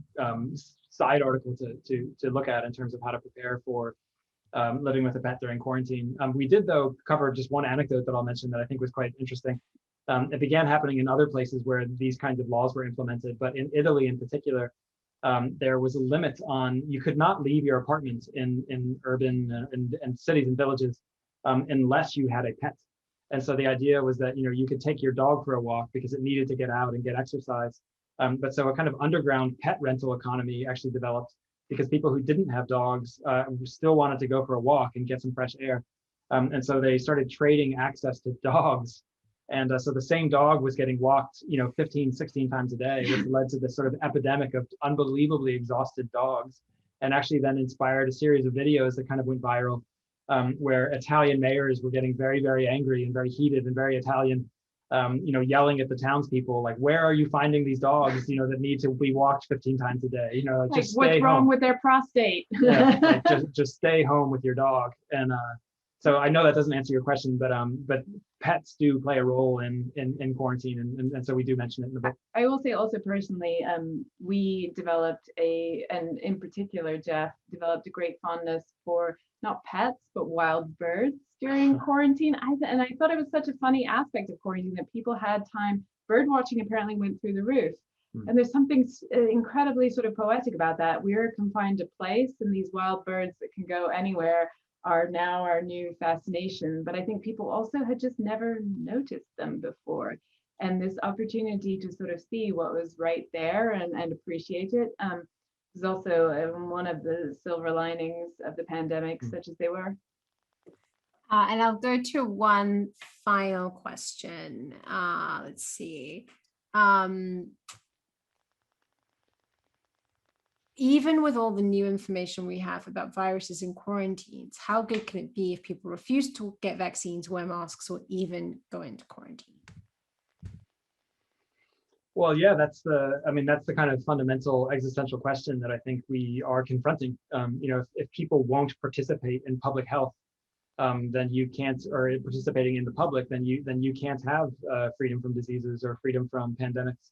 side article to look at in terms of how to prepare for living with a pet during quarantine. We did, though, cover just one anecdote that I'll mention that I think was quite interesting. It began happening in other places where these kinds of laws were implemented, but in Italy in particular, there was a limit on, you could not leave your apartment in urban and cities and villages unless you had a pet. And so the idea was that, you know, you could take your dog for a walk because it needed to get out and get exercise. But so a kind of underground pet rental economy actually developed because people who didn't have dogs still wanted to go for a walk and get some fresh air. And so they started trading access to dogs. And so the same dog was getting walked, you know, 15, 16 times a day, which led to this sort of epidemic of unbelievably exhausted dogs, and actually then inspired a series of videos that kind of went viral, where Italian mayors were getting very, very angry and very heated and very Italian, you know, yelling at the townspeople, like, where are you finding these dogs, you know, that need to be walked 15 times a day, you know, like, just what's stay wrong home. with their prostate? Yeah, like, just stay home with your dog. And so I know that doesn't answer your question, but pets do play a role in quarantine, and so we do mention it in the book. I will say also personally, we developed and in particular, Geoff developed a great fondness for not pets, but wild birds during quarantine. And I thought it was such a funny aspect of quarantine that people had time. Bird watching apparently went through the roof. And there's something incredibly sort of poetic about that. We're confined to place, and these wild birds that can go anywhere are now our new fascination. But I think people also had just never noticed them before. And this opportunity to sort of see what was right there and appreciate it was also one of the silver linings of the pandemic, such as they were. And I'll go to one final question. Let's see. Even with all the new information we have about viruses and quarantines, how good can it be if people refuse to get vaccines, wear masks, or even go into quarantine? Well, yeah, that's the kind of fundamental existential question that I think we are confronting. You know, if people won't participate in public health, then you can't, or participating in the public, then you can't have freedom from diseases or freedom from pandemics.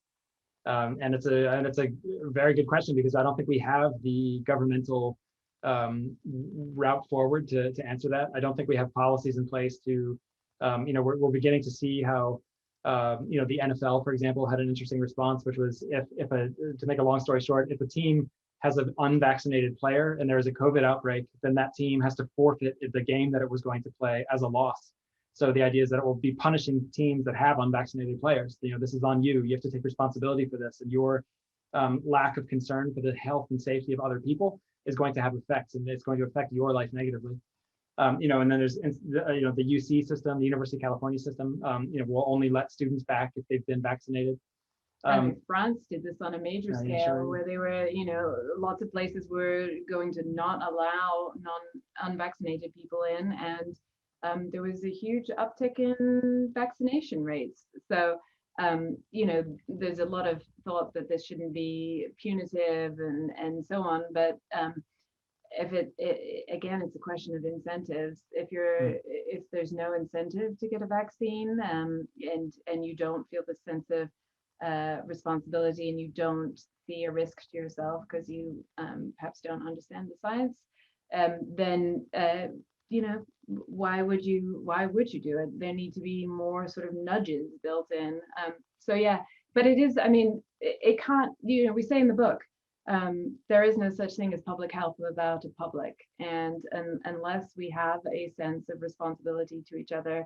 And it's a very good question, because I don't think we have the governmental route forward to answer that. I don't think we have policies in place to, you know, we're beginning to see how, you know, the NFL, for example, had an interesting response, which was to make a long story short, if a team has an unvaccinated player and there is a COVID outbreak, then that team has to forfeit the game that it was going to play as a loss. So the idea is that it will be punishing teams that have unvaccinated players. This is on you. You have to take responsibility for this, and your lack of concern for the health and safety of other people is going to have effects, and it's going to affect your life negatively. And then there's the UC system, the University of California system. Will only let students back if they've been vaccinated. France did this on a major scale, where they were, lots of places were going to not allow unvaccinated people in, and there was a huge uptick in vaccination rates. So, there's a lot of thought that this shouldn't be punitive and so on, but if again, it's a question of incentives. If there's no incentive to get a vaccine, and you don't feel the sense of responsibility, and you don't see a risk to yourself because you perhaps don't understand the science, then why would you do it? There need to be more sort of nudges built in. So yeah, but it is, it can't, we say in the book, there is no such thing as public health without a public, and unless we have a sense of responsibility to each other,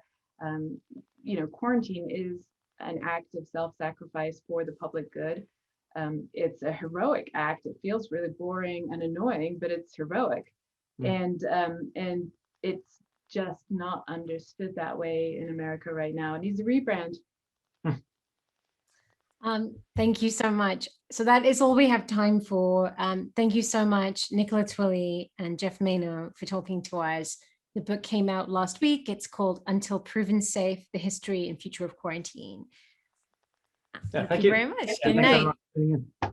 quarantine is an act of self-sacrifice for the public good. It's a heroic act. It feels really boring and annoying, but it's heroic. And it's just not understood that way in America right now. It needs a rebrand. Thank you so much. So that is all we have time for. Thank you so much, Nicola Twilley and Geoff Manaugh, for talking to us. The book came out last week. It's called Until Proven Safe, The History and Future of Quarantine. Yeah, thank you very much. Good night.